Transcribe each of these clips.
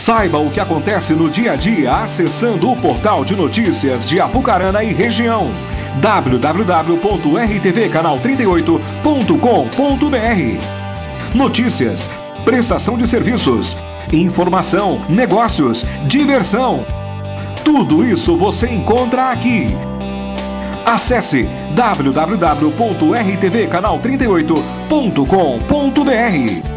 Saiba o que acontece no dia a dia acessando o portal de notícias de Apucarana e região, www.rtv-canal38.com.br. Notícias, prestação de serviços, informação, negócios, diversão. Tudo isso você encontra aqui. Acesse www.rtv-canal38.com.br.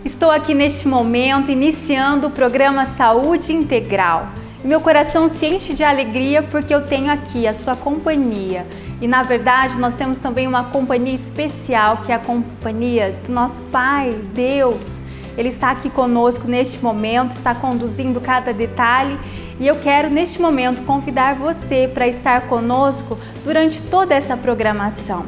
Estou aqui neste momento iniciando o programa Saúde Integral. Meu coração se enche de alegria porque eu tenho aqui a sua companhia. E na verdade nós temos também uma companhia especial, que é a companhia do nosso Pai, Deus. Ele está aqui conosco neste momento, está conduzindo cada detalhe. E eu quero neste momento convidar você para estar conosco durante toda essa programação.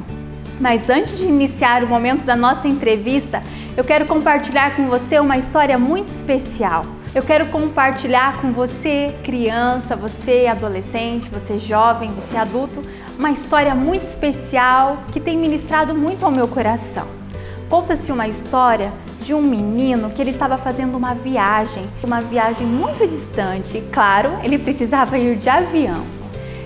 Mas antes de iniciar o momento da nossa entrevista, eu quero compartilhar com você uma história muito especial. Eu quero compartilhar com você, criança, você adolescente, você jovem, você adulto, uma história muito especial que tem ministrado muito ao meu coração. Conta-se uma história de um menino que ele estava fazendo uma viagem muito distante. E, claro, ele precisava ir de avião.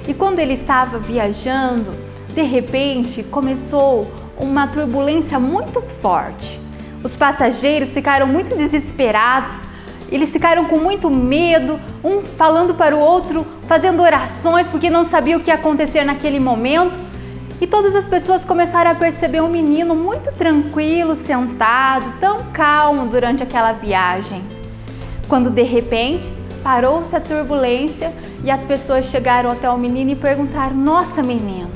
E quando ele estava viajando, de repente começou uma turbulência muito forte. Os passageiros ficaram muito desesperados, eles ficaram com muito medo, um falando para o outro, fazendo orações porque não sabia o que ia acontecer naquele momento. E todas as pessoas começaram a perceber um menino muito tranquilo, sentado, tão calmo durante aquela viagem. Quando de repente parou-se a turbulência e as pessoas chegaram até o menino e perguntaram: "Nossa, menino,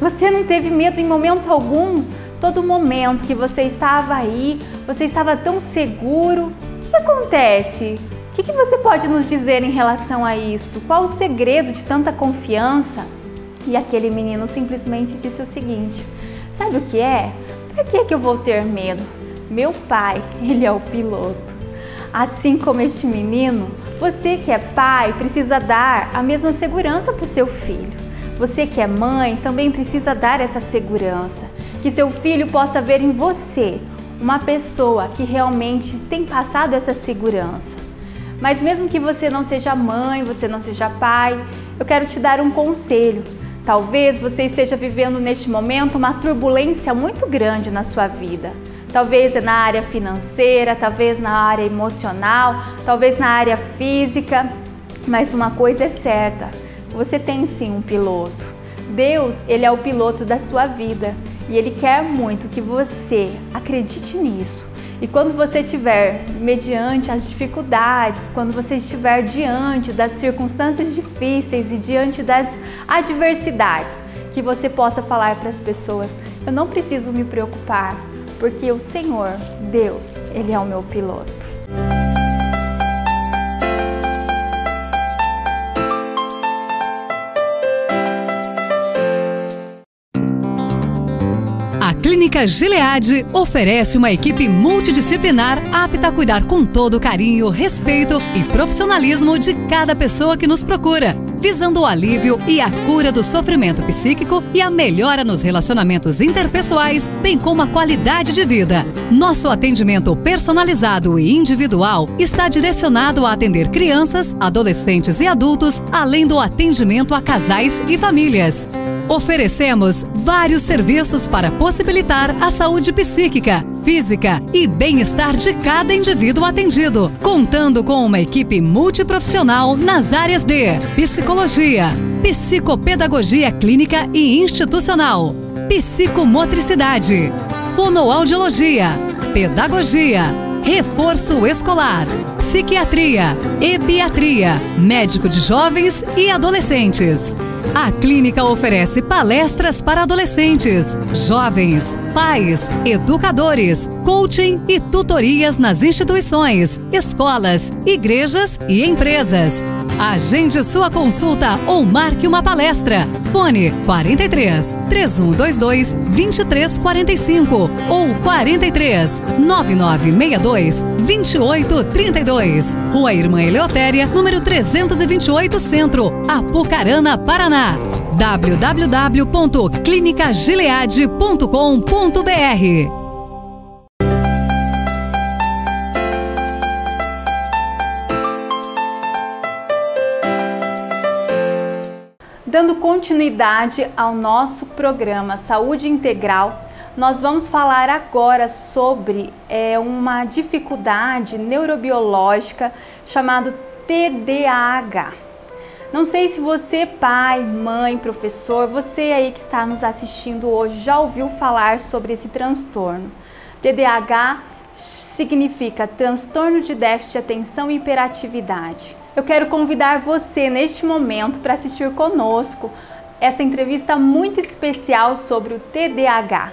você não teve medo em momento algum? Todo momento que você estava aí, você estava tão seguro. O que acontece? O que você pode nos dizer em relação a isso? Qual o segredo de tanta confiança?" E aquele menino simplesmente disse o seguinte: "Sabe o que é? Para que eu vou ter medo? Meu pai, ele é o piloto." Assim como este menino, você que é pai precisa dar a mesma segurança para o seu filho. Você que é mãe também precisa dar essa segurança, que seu filho possa ver em você uma pessoa que realmente tem passado essa segurança. Mas mesmo que você não seja mãe, você não seja pai, eu quero te dar um conselho. Talvez você esteja vivendo neste momento uma turbulência muito grande na sua vida. Talvez na área financeira, talvez na área emocional, talvez na área física. Mas uma coisa é certa, você tem sim um piloto. Deus, ele é o piloto da sua vida e Ele quer muito que você acredite nisso. E quando você estiver mediante as dificuldades, quando você estiver diante das circunstâncias difíceis e diante das adversidades, que você possa falar para as pessoas: "Eu não preciso me preocupar, porque o Senhor, Deus, Ele é o meu piloto." A Clínica Gilead oferece uma equipe multidisciplinar apta a cuidar com todo o carinho, respeito e profissionalismo de cada pessoa que nos procura, visando o alívio e a cura do sofrimento psíquico e a melhora nos relacionamentos interpessoais, bem como a qualidade de vida. Nosso atendimento personalizado e individual está direcionado a atender crianças, adolescentes e adultos, além do atendimento a casais e famílias. Oferecemos vários serviços para possibilitar a saúde psíquica, física e bem-estar de cada indivíduo atendido, contando com uma equipe multiprofissional nas áreas de psicologia, psicopedagogia clínica e institucional, psicomotricidade, fonoaudiologia, pedagogia, reforço escolar, psiquiatria, ebiatria, médico de jovens e adolescentes. A clínica oferece palestras para adolescentes, jovens, pais, educadores, coaching e tutorias nas instituições, escolas, igrejas e empresas. Agende sua consulta ou marque uma palestra. Fone 43 3122 2345 ou 43 9962 2832. Rua Irmã Eleutéria, número 328 Centro, Apucarana, Paraná. www.clinicagilead.com.br. Dando continuidade ao nosso programa Saúde Integral, nós vamos falar agora sobre uma dificuldade neurobiológica chamada TDAH. Não sei se você, pai, mãe, professor, você aí que está nos assistindo hoje já ouviu falar sobre esse transtorno. TDAH significa transtorno de déficit de atenção e hiperatividade. Eu quero convidar você neste momento para assistir conosco essa entrevista muito especial sobre o TDAH.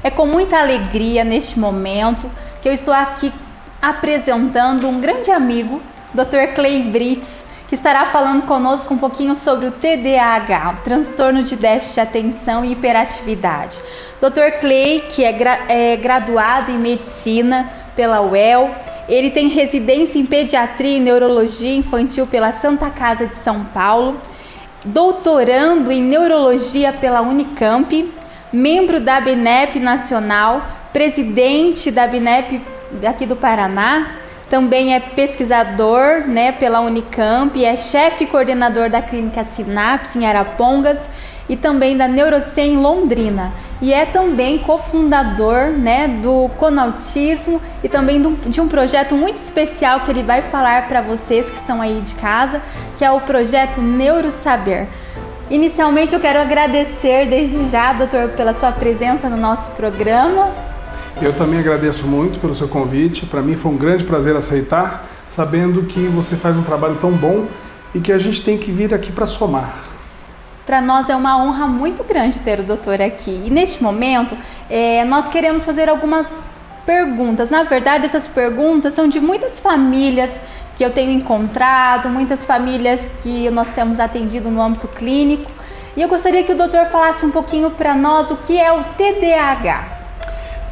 É com muita alegria neste momento que eu estou aqui apresentando um grande amigo, Dr. Clay Britz, que estará falando conosco um pouquinho sobre o TDAH, o transtorno de déficit de atenção e hiperatividade. Dr. Clay, que é graduado em medicina pela UEL, ele tem residência em pediatria e neurologia infantil pela Santa Casa de São Paulo, doutorando em neurologia pela Unicamp, membro da ABNEP Nacional, presidente da ABNEP aqui do Paraná. Também é pesquisador, pela Unicamp, é chefe e coordenador da Clínica Sinapse em Arapongas e também da Neurocen em Londrina. E é também cofundador, do Conautismo e também de um projeto muito especial que ele vai falar para vocês que estão aí de casa, que é o projeto Neurosaber. Inicialmente eu quero agradecer desde já, doutor, pela sua presença no nosso programa. Eu também agradeço muito pelo seu convite. Para mim foi um grande prazer aceitar, sabendo que você faz um trabalho tão bom e que a gente tem que vir aqui para somar. Para nós é uma honra muito grande ter o doutor aqui. E neste momento, nós queremos fazer algumas perguntas. Na verdade, essas perguntas são de muitas famílias que eu tenho encontrado, muitas famílias que nós temos atendido no âmbito clínico. E eu gostaria que o doutor falasse um pouquinho para nós o que é o TDAH.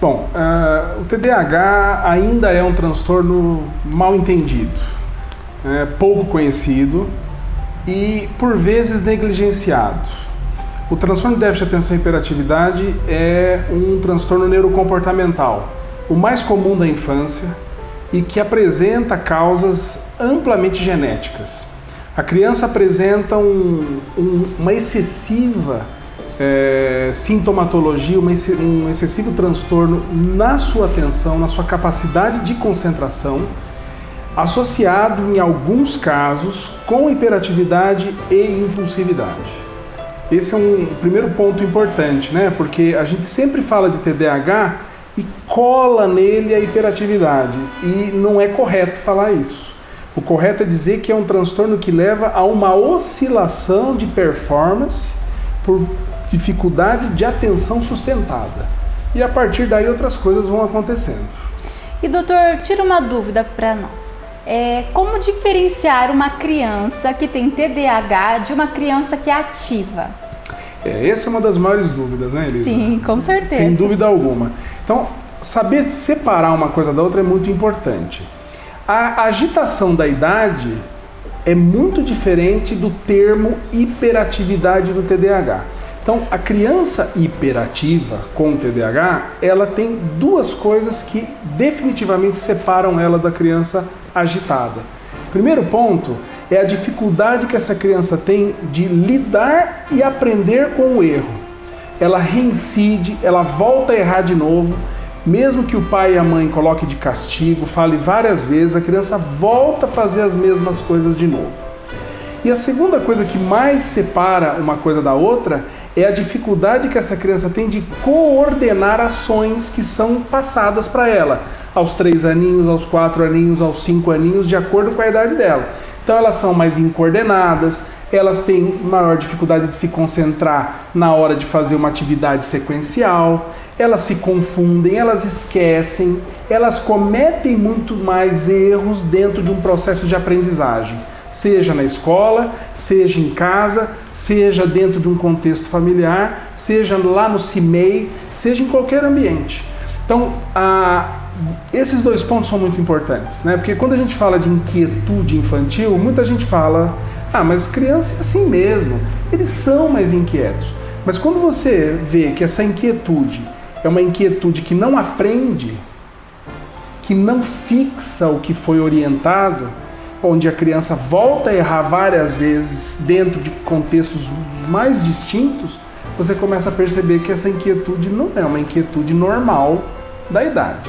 Bom, o TDAH ainda é um transtorno mal entendido, pouco conhecido e por vezes negligenciado. O transtorno de déficit de atenção e hiperatividade é um transtorno neurocomportamental, o mais comum da infância e que apresenta causas amplamente genéticas. A criança apresenta uma excessiva sintomatologia, um excessivo transtorno na sua atenção, na sua capacidade de concentração, associado em alguns casos com hiperatividade e impulsividade. Esse é um primeiro ponto importante, porque a gente sempre fala de TDAH e cola nele a hiperatividade e não é correto falar isso. O correto é dizer que é um transtorno que leva a uma oscilação de performance por dificuldade de atenção sustentada. E a partir daí outras coisas vão acontecendo. E doutor, tira uma dúvida para nós. Como diferenciar uma criança que tem TDAH de uma criança que é ativa? Essa é uma das maiores dúvidas, Elisa? Sim, com certeza. Sem dúvida alguma. Então, saber separar uma coisa da outra é muito importante. A agitação da idade é muito diferente do termo hiperatividade do TDAH. Então, a criança hiperativa com TDAH, ela tem duas coisas que definitivamente separam ela da criança agitada. Primeiro ponto é a dificuldade que essa criança tem de lidar e aprender com o erro. Ela reincide, ela volta a errar de novo, mesmo que o pai e a mãe coloquem de castigo, fale várias vezes, a criança volta a fazer as mesmas coisas de novo. E a segunda coisa que mais separa uma coisa da outra é a dificuldade que essa criança tem de coordenar ações que são passadas para ela, aos 3 aninhos, aos 4 aninhos, aos 5 aninhos, de acordo com a idade dela. Então elas são mais incoordenadas, elas têm maior dificuldade de se concentrar na hora de fazer uma atividade sequencial, elas se confundem, elas esquecem, elas cometem muito mais erros dentro de um processo de aprendizagem, seja na escola, seja em casa, seja dentro de um contexto familiar, seja lá no CIMEI, seja em qualquer ambiente. Então, esses dois pontos são muito importantes, né? Porque quando a gente fala de inquietude infantil, muita gente fala, mas criança é assim mesmo, eles são mais inquietos. Mas quando você vê que essa inquietude é uma inquietude que não aprende, que não fixa o que foi orientado, onde a criança volta a errar várias vezes dentro de contextos mais distintos, você começa a perceber que essa inquietude não é uma inquietude normal da idade.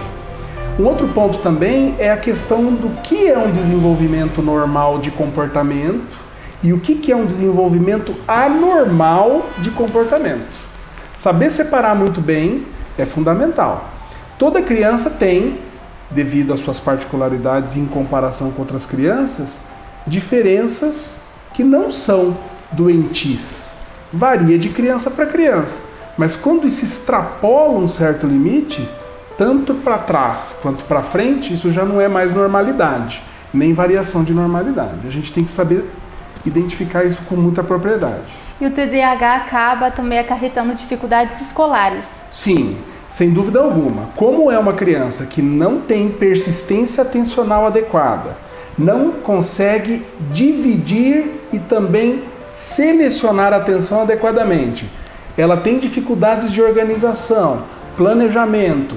Um outro ponto também é a questão do que é um desenvolvimento normal de comportamento e o que é um desenvolvimento anormal de comportamento. Saber separar muito bem é fundamental. Toda criança tem, devido às suas particularidades em comparação com outras crianças, diferenças que não são doentis. Varia de criança para criança. Mas quando isso extrapola um certo limite, tanto para trás quanto para frente, isso já não é mais normalidade, nem variação de normalidade. A gente tem que saber identificar isso com muita propriedade. E o TDAH acaba também acarretando dificuldades escolares. Sim, sem dúvida alguma. Como é uma criança que não tem persistência atencional adequada, não consegue dividir e também selecionar a atenção adequadamente, ela tem dificuldades de organização, planejamento,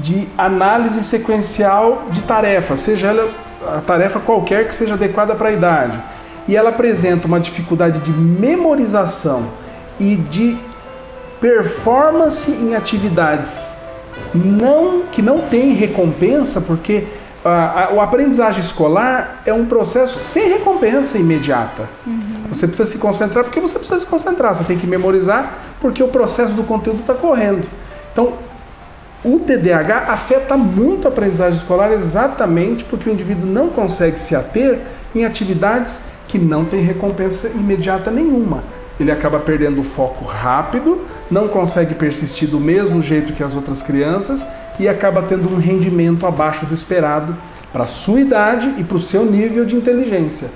de análise sequencial de tarefas, seja ela a tarefa qualquer que seja adequada para a idade, e ela apresenta uma dificuldade de memorização e de performance em atividades que não tem recompensa, porque a aprendizagem escolar é um processo sem recompensa imediata. Você precisa se concentrar porque você precisa se concentrar, você tem que memorizar porque o processo do conteúdo está correndo. Então, o TDAH afeta muito a aprendizagem escolar exatamente porque o indivíduo não consegue se ater em atividades que não têm recompensa imediata nenhuma. Ele acaba perdendo o foco rápido, não consegue persistir do mesmo jeito que as outras crianças e acaba tendo um rendimento abaixo do esperado para a sua idade e para o seu nível de inteligência.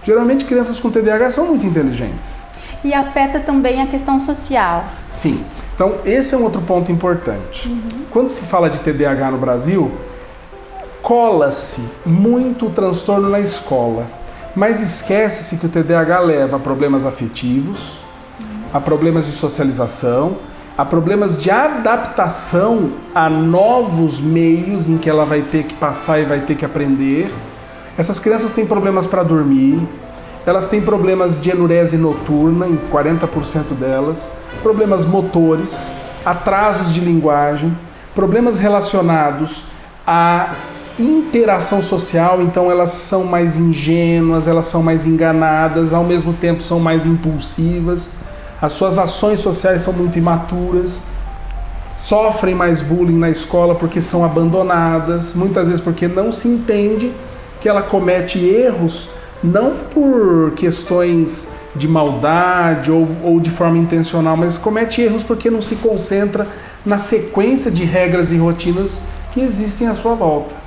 Geralmente crianças com TDAH são muito inteligentes. E afeta também a questão social. Sim. Então esse é um outro ponto importante. Quando se fala de TDAH no Brasil, cola-se muito o transtorno na escola. Mas esquece-se que o TDAH leva a problemas afetivos, a problemas de socialização, a problemas de adaptação a novos meios em que ela vai ter que passar e vai ter que aprender. Essas crianças têm problemas para dormir, elas têm problemas de enurese noturna, em 40% delas, problemas motores, atrasos de linguagem, problemas relacionados a interação social, então elas são mais ingênuas, elas são mais enganadas, ao mesmo tempo são mais impulsivas, as suas ações sociais são muito imaturas, sofrem mais bullying na escola porque são abandonadas, muitas vezes porque não se entende que ela comete erros não por questões de maldade ou de forma intencional, mas comete erros porque não se concentra na sequência de regras e rotinas que existem à sua volta.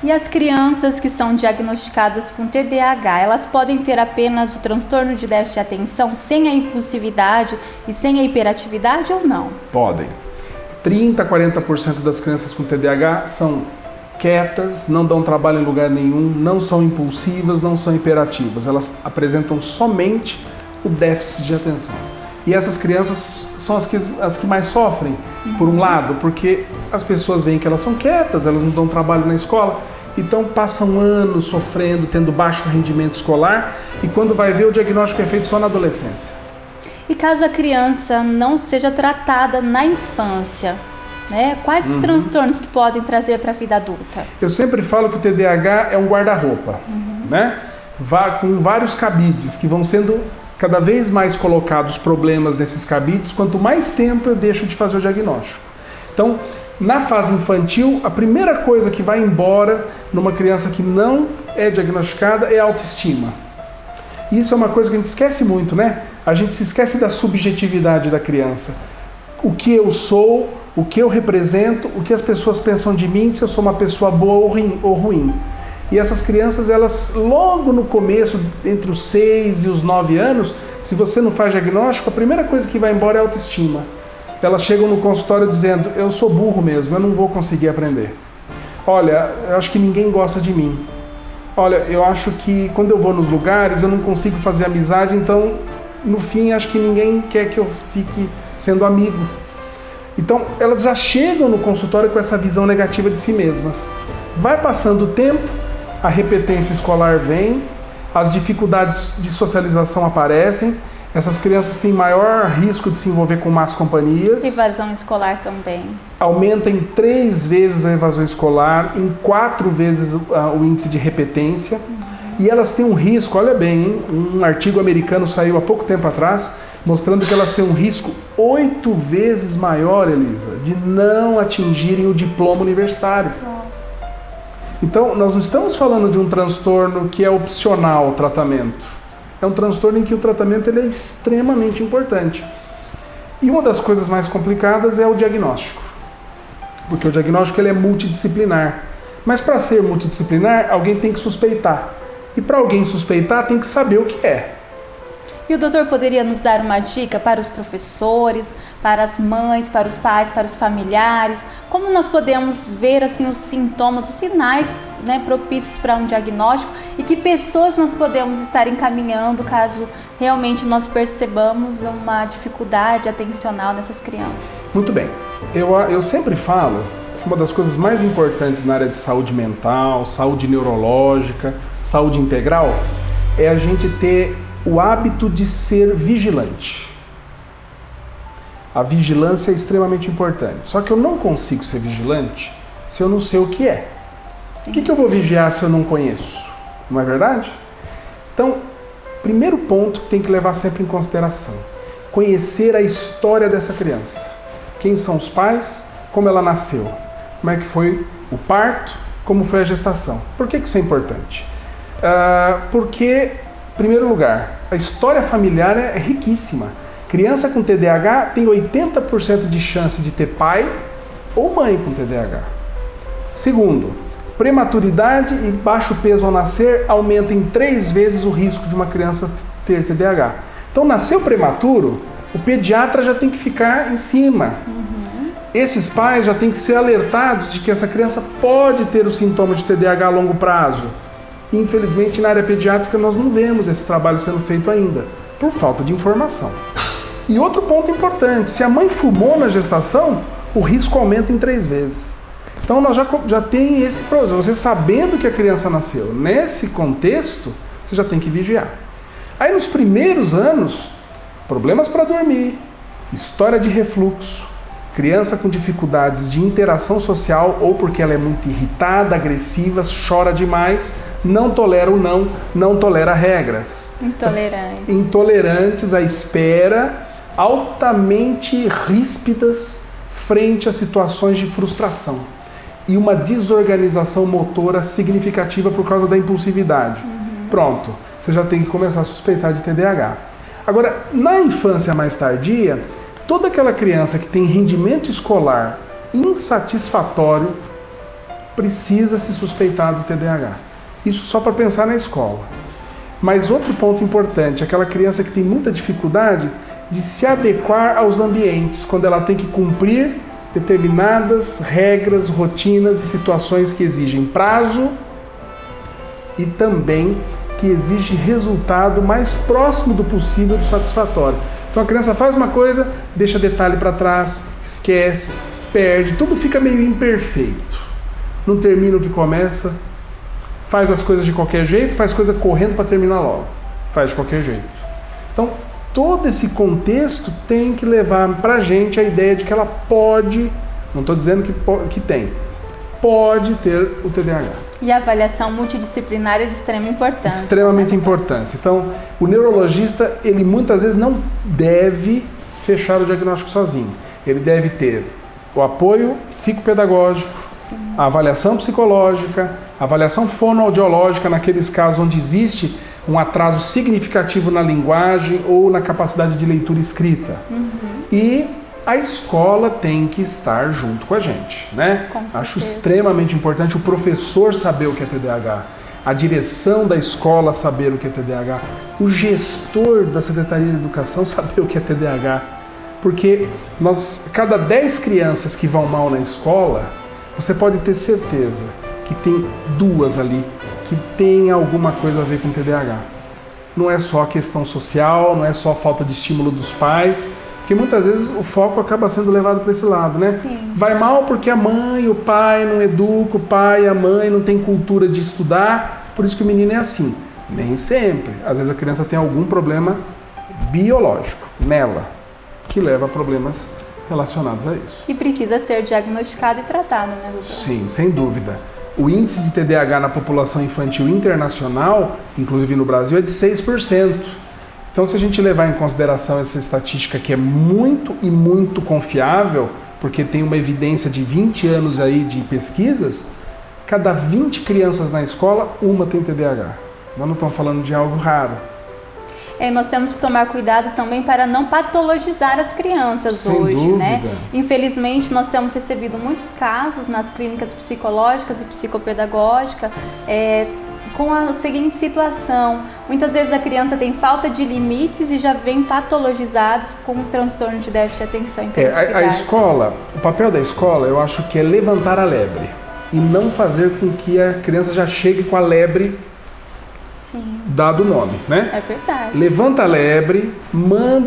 E as crianças que são diagnosticadas com TDAH, elas podem ter apenas o transtorno de déficit de atenção sem a impulsividade e sem a hiperatividade ou não? Podem. 30% a 40% das crianças com TDAH são quietas, não dão trabalho em lugar nenhum, não são impulsivas, não são hiperativas. Elas apresentam somente o déficit de atenção. E essas crianças são as que mais sofrem, por um lado, porque as pessoas veem que elas são quietas, elas não dão trabalho na escola, então passam anos sofrendo, tendo baixo rendimento escolar, e quando vai ver, o diagnóstico é feito só na adolescência. E caso a criança não seja tratada na infância, né? Quais os transtornos que podem trazer para a vida adulta? Eu sempre falo que o TDAH é um guarda-roupa, né? Com vários cabides que vão sendo cada vez mais colocados problemas nesses cabides, quanto mais tempo eu deixo de fazer o diagnóstico. Então, na fase infantil, a primeira coisa que vai embora numa criança que não é diagnosticada é a autoestima. Isso é uma coisa que a gente esquece muito, né? A gente se esquece da subjetividade da criança. O que eu sou, o que eu represento, o que as pessoas pensam de mim, se eu sou uma pessoa boa ou ruim. E essas crianças, elas logo no começo, entre os 6 e os 9 anos, se você não faz diagnóstico, a primeira coisa que vai embora é a autoestima. Elas chegam no consultório dizendo, eu sou burro mesmo, eu não vou conseguir aprender. Olha, eu acho que ninguém gosta de mim. Olha, eu acho que quando eu vou nos lugares, eu não consigo fazer amizade, então, no fim, acho que ninguém quer que eu fique sendo amigo. Então, elas já chegam no consultório com essa visão negativa de si mesmas. Vai passando o tempo, a repetência escolar vem, as dificuldades de socialização aparecem, essas crianças têm maior risco de se envolver com más companhias. Evasão escolar também. Aumenta em 3 vezes a evasão escolar, em 4 vezes o índice de repetência. E elas têm um risco, olha bem, hein? Um artigo americano saiu há pouco tempo atrás, mostrando que elas têm um risco 8 vezes maior, Elisa, de não atingirem o diploma universitário. Então, nós não estamos falando de um transtorno que é opcional o tratamento. É um transtorno em que o tratamento ele é extremamente importante. E uma das coisas mais complicadas é o diagnóstico. Porque o diagnóstico ele é multidisciplinar. Mas para ser multidisciplinar, alguém tem que suspeitar. E para alguém suspeitar, tem que saber o que é. E o doutor poderia nos dar uma dica para os professores, para as mães, para os pais, para os familiares? Como nós podemos ver assim os sintomas, os sinais, né, propícios para um diagnóstico e que pessoas nós podemos estar encaminhando caso realmente nós percebamos uma dificuldade atencional nessas crianças? Muito bem. Eu sempre falo que uma das coisas mais importantes na área de saúde mental, saúde neurológica, saúde integral, é a gente ter o hábito de ser vigilante. A vigilância é extremamente importante. Só que eu não consigo ser vigilante se eu não sei o que é. Sim. O que eu vou vigiar se eu não conheço? Não é verdade? Então, primeiro ponto que tem que levar sempre em consideração: conhecer a história dessa criança. Quem são os pais? Como ela nasceu? Como é que foi o parto? Como foi a gestação? Por que isso é importante? Porque, em primeiro lugar, a história familiar é riquíssima. Criança com TDAH tem 80% de chance de ter pai ou mãe com TDAH. Segundo, prematuridade e baixo peso ao nascer aumentam em 3 vezes o risco de uma criança ter TDAH. Então, nasceu prematuro, o pediatra já tem que ficar em cima. Esses pais já têm que ser alertados de que essa criança pode ter o sintoma de TDAH a longo prazo. Infelizmente, na área pediátrica, nós não vemos esse trabalho sendo feito ainda, por falta de informação. E outro ponto importante, se a mãe fumou na gestação, o risco aumenta em 3 vezes. Então, nós já tem esse problema. Você sabendo que a criança nasceu nesse contexto, você já tem que vigiar. Aí, nos primeiros anos, problemas para dormir, história de refluxo, criança com dificuldades de interação social, ou porque ela é muito irritada, agressiva, chora demais, não tolera o não tolera regras. Intolerantes à espera, altamente ríspidas frente a situações de frustração. E uma desorganização motora significativa por causa da impulsividade. Pronto, você já tem que começar a suspeitar de TDAH. Agora, na infância mais tardia, toda aquela criança que tem rendimento escolar insatisfatório precisa se suspeitar do TDAH. Isso só para pensar na escola. Mas outro ponto importante, aquela criança que tem muita dificuldade de se adequar aos ambientes, quando ela tem que cumprir determinadas regras, rotinas e situações que exigem prazo e também que exige resultado mais próximo do possível do satisfatório. Então a criança faz uma coisa, deixa detalhe para trás, esquece, perde, tudo fica meio imperfeito. Não termina o que começa, faz as coisas de qualquer jeito, faz coisa correndo para terminar logo, faz de qualquer jeito. Então todo esse contexto tem que levar para a gente a ideia de que ela pode, não estou dizendo que tem, pode ter o TDAH. E a avaliação multidisciplinar é de extrema importância. Extremamente importância. Então, o neurologista, ele muitas vezes não deve fechar o diagnóstico sozinho. Ele deve ter o apoio psicopedagógico, a avaliação psicológica, a avaliação fonoaudiológica naqueles casos onde existe um atraso significativo na linguagem ou na capacidade de leitura escrita. E a escola tem que estar junto com a gente, né? Acho extremamente importante o professor saber o que é TDAH, a direção da escola saber o que é TDAH, o gestor da Secretaria de Educação saber o que é TDAH, porque cada 10 crianças que vão mal na escola, você pode ter certeza que tem 2 ali que tem alguma coisa a ver com TDAH. Não é só questão social, não é só falta de estímulo dos pais, porque muitas vezes o foco acaba sendo levado para esse lado, né? Sim. Vai mal porque a mãe, o pai não educa, o pai e a mãe não tem cultura de estudar, por isso que o menino é assim. Nem sempre. Às vezes a criança tem algum problema biológico nela, que leva a problemas relacionados a isso. E precisa ser diagnosticado e tratado, né, doutor? Sim, sem dúvida. O índice de TDAH na população infantil internacional, inclusive no Brasil, é de 6%. Então, se a gente levar em consideração essa estatística que é muito e muito confiável, porque tem uma evidência de 20 anos aí de pesquisas, cada 20 crianças na escola, uma tem TDAH. Nós não estamos falando de algo raro. Nós temos que tomar cuidado também para não patologizar as crianças Sem hoje, dúvida. né? Infelizmente, nós temos recebido muitos casos nas clínicas psicológicas e psicopedagógicas, com a seguinte situação: muitas vezes a criança tem falta de limites e já vem patologizados com transtorno de déficit de atenção e hiperatividade. A escola, o papel da escola, eu acho que é levantar a lebre e não fazer com que a criança já chegue com a lebre. Sim. Dado o nome, né? É verdade. Levanta a lebre,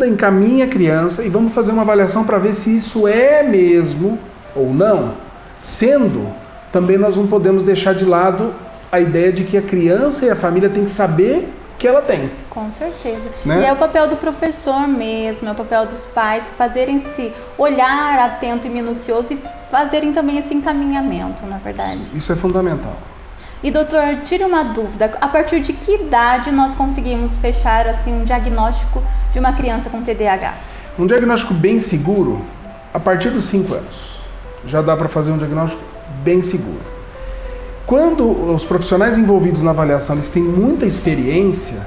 encaminha a criança e vamos fazer uma avaliação para ver se isso é mesmo ou não. Sendo, também nós não podemos deixar de lado a ideia de que a criança e a família têm que saber que ela tem. Com certeza. Né? E é o papel do professor mesmo, é o papel dos pais fazerem esse olhar atento e minucioso e fazerem também esse encaminhamento, na verdade. Isso é fundamental. E doutor, tire uma dúvida, a partir de que idade nós conseguimos fechar assim um diagnóstico de uma criança com TDAH? Um diagnóstico bem seguro, a partir dos 5 anos. Já dá para fazer um diagnóstico bem seguro. Quando os profissionais envolvidos na avaliação eles têm muita experiência,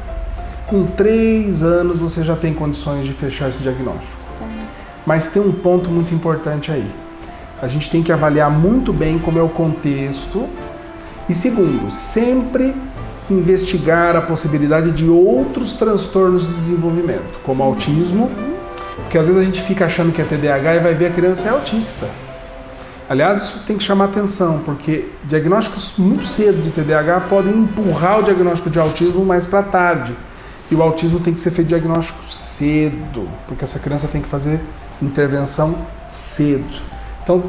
com 3 anos você já tem condições de fechar esse diagnóstico. Sim. Mas tem um ponto muito importante aí. A gente tem que avaliar muito bem como é o contexto. E segundo, sempre investigar a possibilidade de outros transtornos de desenvolvimento, como autismo, porque às vezes a gente fica achando que é TDAH e vai ver a criança é autista. Aliás, isso tem que chamar atenção, porque diagnósticos muito cedo de TDAH podem empurrar o diagnóstico de autismo mais para tarde. E o autismo tem que ser feito diagnóstico cedo, porque essa criança tem que fazer intervenção cedo. Então,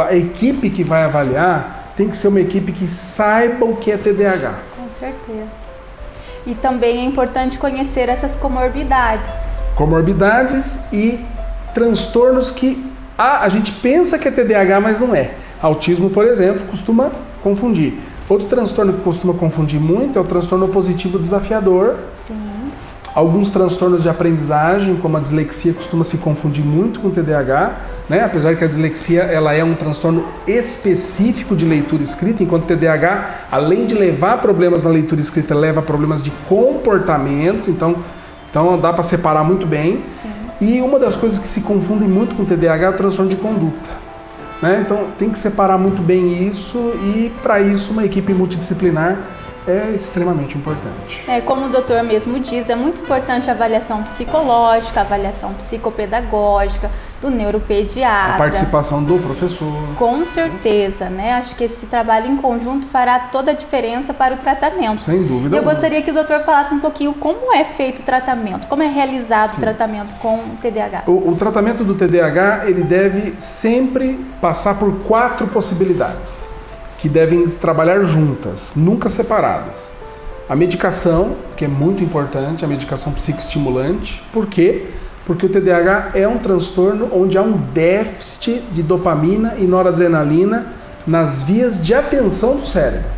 a equipe que vai avaliar tem que ser uma equipe que saiba o que é TDAH. Com certeza. E também é importante conhecer essas comorbidades. Comorbidades e transtornos que a gente pensa que é TDAH, mas não é. Autismo, por exemplo, costuma confundir. Outro transtorno que costuma confundir muito é o transtorno opositivo desafiador. Sim. Alguns transtornos de aprendizagem, como a dislexia, costuma se confundir muito com o TDAH, né? Apesar que a dislexia ela é um transtorno específico de leitura escrita, enquanto o TDAH, além de levar problemas na leitura escrita, leva a problemas de comportamento, então dá para separar muito bem. Sim. E uma das coisas que se confundem muito com o TDAH é o transtorno de conduta, né? Então tem que separar muito bem isso e para isso uma equipe multidisciplinar é extremamente importante. Como o doutor mesmo diz, é muito importante a avaliação psicológica, a avaliação psicopedagógica, do neuropediatra. A participação do professor. Com certeza, né? Acho que esse trabalho em conjunto fará toda a diferença para o tratamento. Sem dúvida. Eu gostaria que o doutor falasse um pouquinho como é feito o tratamento, como é realizado o tratamento com o TDAH. O tratamento do TDAH, ele deve sempre passar por 4 possibilidades, que devem trabalhar juntas, nunca separadas. A medicação, que é muito importante, a medicação psicoestimulante. Por quê? Porque o TDAH é um transtorno onde há um déficit de dopamina e noradrenalina nas vias de atenção do cérebro.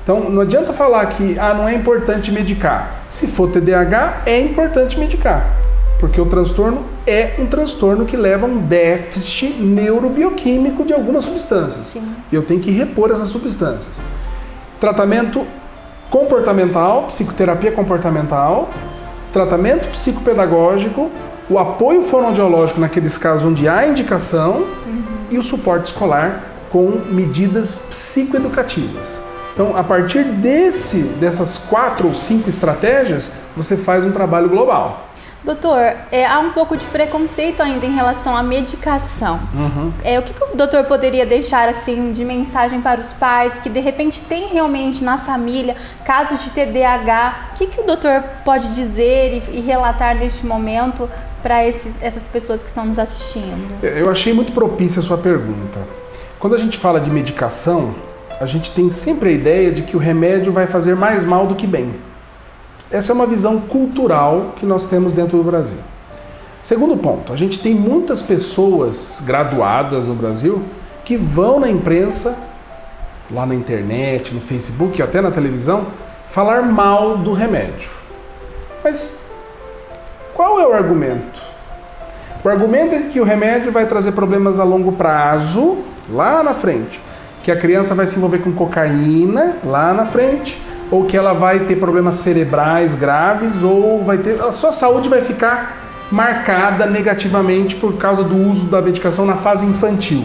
Então, não adianta falar que não é importante medicar. Se for TDAH, é importante medicar, porque o transtorno é um transtorno que leva a um déficit neurobioquímico de algumas substâncias. Sim. E eu tenho que repor essas substâncias. Tratamento comportamental, psicoterapia comportamental, tratamento psicopedagógico, o apoio fonoaudiológico naqueles casos onde há indicação e o suporte escolar com medidas psicoeducativas. Então, a partir dessas 4 ou 5 estratégias, você faz um trabalho global. Doutor, há um pouco de preconceito ainda em relação à medicação. O que o doutor poderia deixar assim de mensagem para os pais que de repente tem realmente na família casos de TDAH? O que o doutor pode dizer e relatar neste momento para essas pessoas que estão nos assistindo? Eu achei muito propícia a sua pergunta. Quando a gente fala de medicação, a gente tem sempre a ideia de que o remédio vai fazer mais mal do que bem. Essa é uma visão cultural que nós temos dentro do Brasil. Segundo ponto, a gente tem muitas pessoas graduadas no Brasil que vão na imprensa, lá na internet, no Facebook, até na televisão, falar mal do remédio. Mas qual é o argumento? O argumento é que o remédio vai trazer problemas a longo prazo, lá na frente. Que a criança vai se envolver com cocaína, lá na frente. Ou que ela vai ter problemas cerebrais graves, ou a sua saúde vai ficar marcada negativamente por causa do uso da medicação na fase infantil.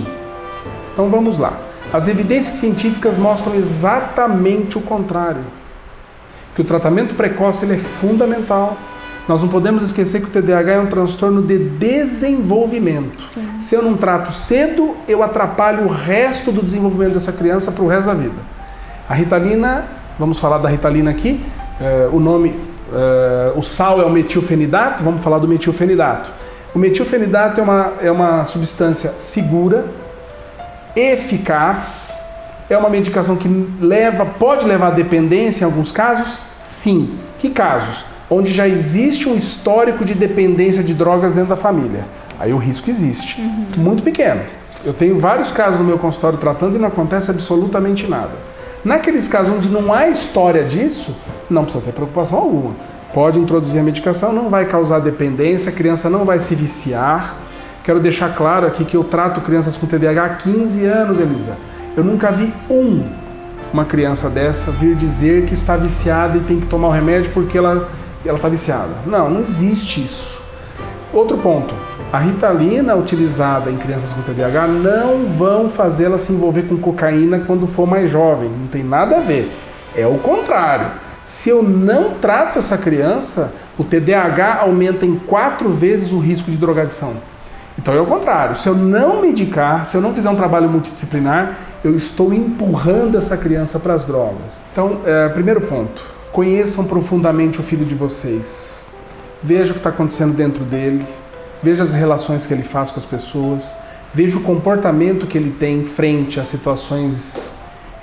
Então vamos lá. As evidências científicas mostram exatamente o contrário. Que o tratamento precoce ele é fundamental. Nós não podemos esquecer que o TDAH é um transtorno de desenvolvimento. Sim. Se eu não trato cedo, eu atrapalho o resto do desenvolvimento dessa criança para o resto da vida. A Ritalina, vamos falar da Ritalina aqui, o sal é o metilfenidato, vamos falar do metilfenidato. O metilfenidato é uma substância segura, eficaz, é uma medicação que pode levar à dependência em alguns casos? Sim. Que casos? Onde já existe um histórico de dependência de drogas dentro da família. Aí o risco existe. Muito pequeno. Eu tenho vários casos no meu consultório tratando e não acontece absolutamente nada. Naqueles casos onde não há história disso, não precisa ter preocupação alguma. Pode introduzir a medicação, não vai causar dependência, a criança não vai se viciar. Quero deixar claro aqui que eu trato crianças com TDAH há 15 anos, Elisa. Eu nunca vi uma criança dessa vir dizer que está viciada e tem que tomar o remédio porque ela está viciada. Não existe isso. Outro ponto, a Ritalina utilizada em crianças com TDAH não vão fazê-la se envolver com cocaína quando for mais jovem, não tem nada a ver. É o contrário. Se eu não trato essa criança, o TDAH aumenta em 4 vezes o risco de drogadição. Então é o contrário. Se eu não medicar, se eu não fizer um trabalho multidisciplinar, eu estou empurrando essa criança para as drogas. Então, primeiro ponto, conheçam profundamente o filho de vocês. Veja o que está acontecendo dentro dele, veja as relações que ele faz com as pessoas, veja o comportamento que ele tem frente a situações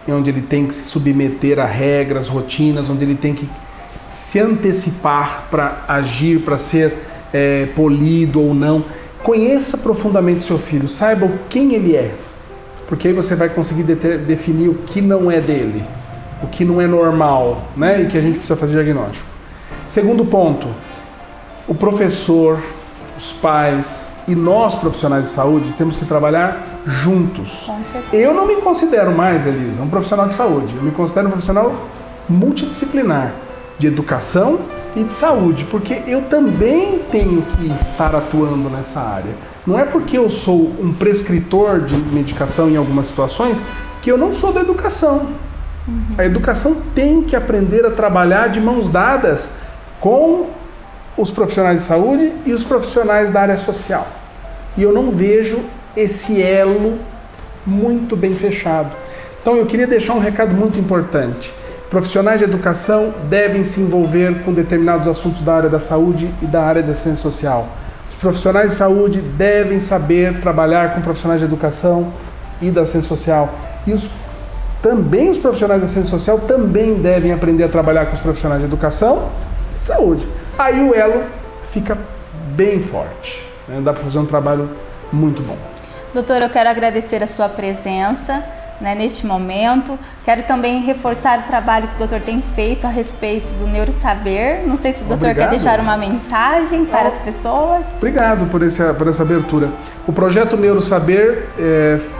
onde ele tem que se submeter a regras, rotinas, onde ele tem que se antecipar para agir, para ser polido ou não. Conheça profundamente seu filho, saiba quem ele é, porque aí você vai conseguir definir o que não é dele, o que não é normal, né? E que a gente precisa fazer diagnóstico. Segundo ponto, o professor, os pais e nós profissionais de saúde temos que trabalhar juntos. Com certeza. Eu não me considero mais, Elisa, um profissional de saúde, eu me considero um profissional multidisciplinar, de educação e de saúde, porque eu também tenho que estar atuando nessa área. Não é porque eu sou um prescritor de medicação em algumas situações que eu não sou da educação. A educação tem que aprender a trabalhar de mãos dadas com os profissionais de saúde e os profissionais da área social. E eu não vejo esse elo muito bem fechado. Então eu queria deixar um recado muito importante. Profissionais de educação devem se envolver com determinados assuntos da área da saúde e da área da ciência social. Os profissionais de saúde devem saber trabalhar com profissionais de educação e da ciência social. E também os profissionais da ciência social também devem aprender a trabalhar com os profissionais de educação e saúde. Aí o elo fica bem forte, né? Dá para fazer um trabalho muito bom. Doutor, eu quero agradecer a sua presença, né, neste momento. Quero também reforçar o trabalho que o doutor tem feito a respeito do Neurosaber. Não sei se o doutor quer deixar uma mensagem para as pessoas. Obrigado por essa abertura. O projeto Neurosaber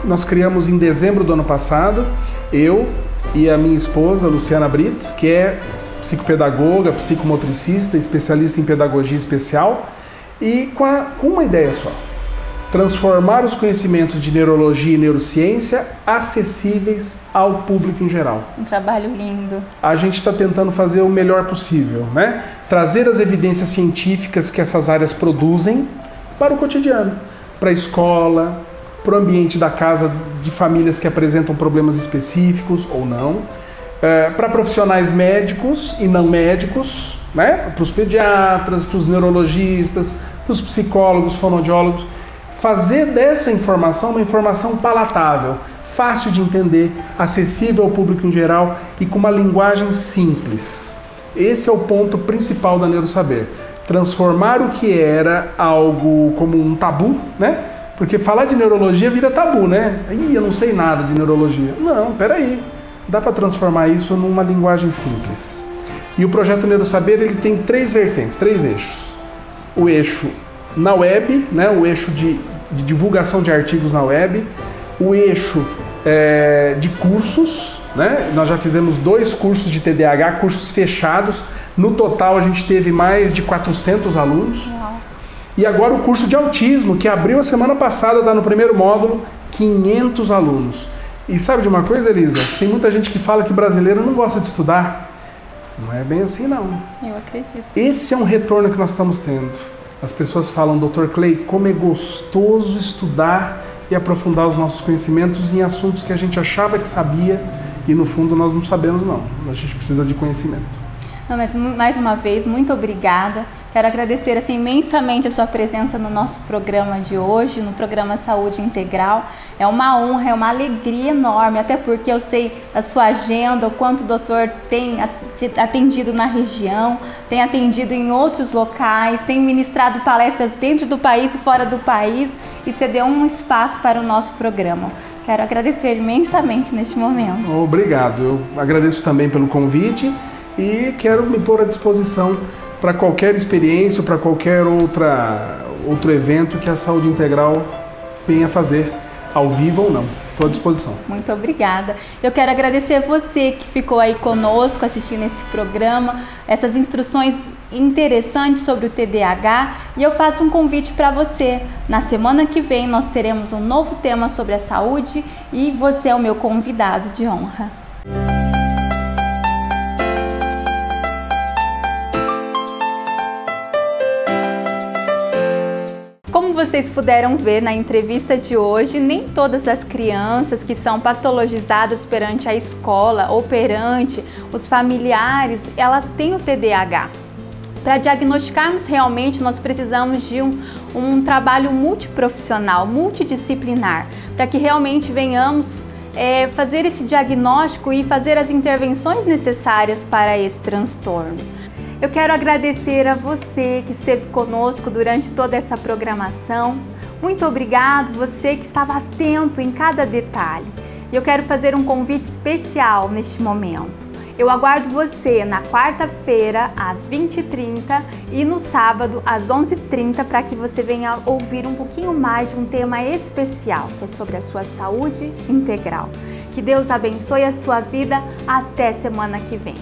nós criamos em dezembro do ano passado. Eu e a minha esposa, Luciana Brits, que é psicopedagoga, psicomotricista, especialista em pedagogia especial, e com uma ideia só: transformar os conhecimentos de neurologia e neurociência acessíveis ao público em geral. Um trabalho lindo. A gente está tentando fazer o melhor possível, né? Trazer as evidências científicas que essas áreas produzem para o cotidiano, para a escola, para o ambiente da casa de famílias que apresentam problemas específicos ou não, para profissionais médicos e não médicos, né? Para os pediatras, para os neurologistas, para os psicólogos, fonoaudiólogos. Fazer dessa informação uma informação palatável, fácil de entender, acessível ao público em geral e com uma linguagem simples. Esse é o ponto principal da Neurosaber. Transformar o que era algo como um tabu, né? Porque falar de neurologia vira tabu, né? Ih, eu não sei nada de neurologia. Não, peraí. Dá para transformar isso numa linguagem simples. E o projeto Neurosaber, ele tem 3 vertentes, 3 eixos. O eixo na web, né? O eixo de divulgação de artigos na web. O eixo de cursos, né? Nós já fizemos 2 cursos de TDAH, cursos fechados. No total, a gente teve mais de 400 alunos. Uau. E agora o curso de autismo, que abriu a semana passada, está no primeiro módulo, 500 alunos. E sabe de uma coisa, Elisa? Tem muita gente que fala que brasileiro não gosta de estudar. Não é bem assim, não. Eu acredito. Esse é um retorno que nós estamos tendo. As pessoas falam: Dr. Clay, como é gostoso estudar e aprofundar os nossos conhecimentos em assuntos que a gente achava que sabia e no fundo nós não sabemos, não. A gente precisa de conhecimento. Não, mas mais uma vez, muito obrigada. Quero agradecer assim, imensamente a sua presença no nosso programa de hoje, no programa Saúde Integral. É uma honra, é uma alegria enorme, até porque eu sei a sua agenda, o quanto o doutor tem atendido na região, tem atendido em outros locais, tem ministrado palestras dentro do país e fora do país e cedeu um espaço para o nosso programa. Quero agradecer imensamente neste momento. Obrigado, eu agradeço também pelo convite e quero me pôr à disposição para qualquer experiência ou para qualquer outro evento que a Saúde Integral venha fazer, ao vivo ou não. Estou à disposição. Muito obrigada. Eu quero agradecer a você que ficou aí conosco assistindo esse programa, essas instruções interessantes sobre o TDAH, e eu faço um convite para você. Na semana que vem nós teremos um novo tema sobre a saúde e você é o meu convidado de honra. Como vocês puderam ver na entrevista de hoje, nem todas as crianças que são patologizadas perante a escola ou perante os familiares, elas têm o TDAH. Para diagnosticarmos realmente, nós precisamos de um trabalho multiprofissional, multidisciplinar, para que realmente venhamos fazer esse diagnóstico e fazer as intervenções necessárias para esse transtorno. Eu quero agradecer a você que esteve conosco durante toda essa programação. Muito obrigado, você que estava atento em cada detalhe. Eu quero fazer um convite especial neste momento. Eu aguardo você na quarta-feira, às 20h30 e no sábado, às 11h30, para que você venha ouvir um pouquinho mais de um tema especial, que é sobre a sua saúde integral. Que Deus abençoe a sua vida. Até semana que vem.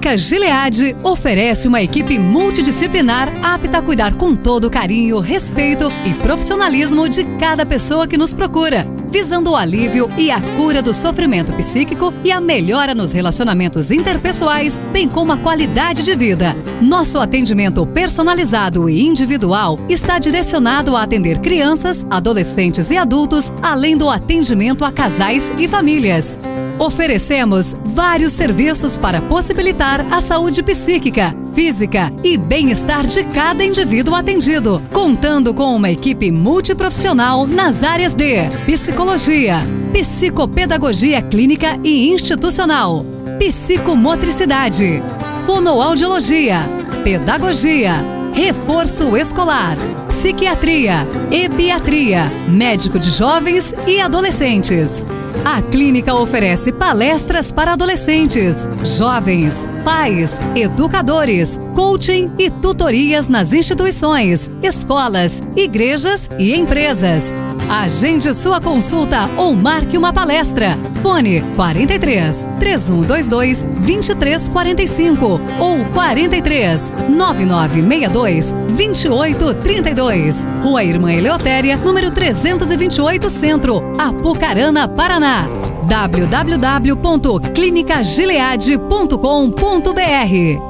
Clínica Gilead oferece uma equipe multidisciplinar apta a cuidar com todo o carinho, respeito e profissionalismo de cada pessoa que nos procura, visando o alívio e a cura do sofrimento psíquico e a melhora nos relacionamentos interpessoais, bem como a qualidade de vida. Nosso atendimento personalizado e individual está direcionado a atender crianças, adolescentes e adultos, além do atendimento a casais e famílias. Oferecemos vários serviços para possibilitar a saúde psíquica, física e bem-estar de cada indivíduo atendido, contando com uma equipe multiprofissional nas áreas de psicologia, psicopedagogia clínica e institucional, psicomotricidade, fonoaudiologia, pedagogia, reforço escolar, psiquiatria, ebiatria, médico de jovens e adolescentes. A clínica oferece palestras para adolescentes, jovens, pais, educadores, coaching e tutorias nas instituições, escolas, igrejas e empresas. Agende sua consulta ou marque uma palestra. Fone 43 3122 2345 ou 43 9962 2832. Rua Irmã Eleutéria, número 328 Centro, Apucarana, Paraná. www.clinicagilead.com.br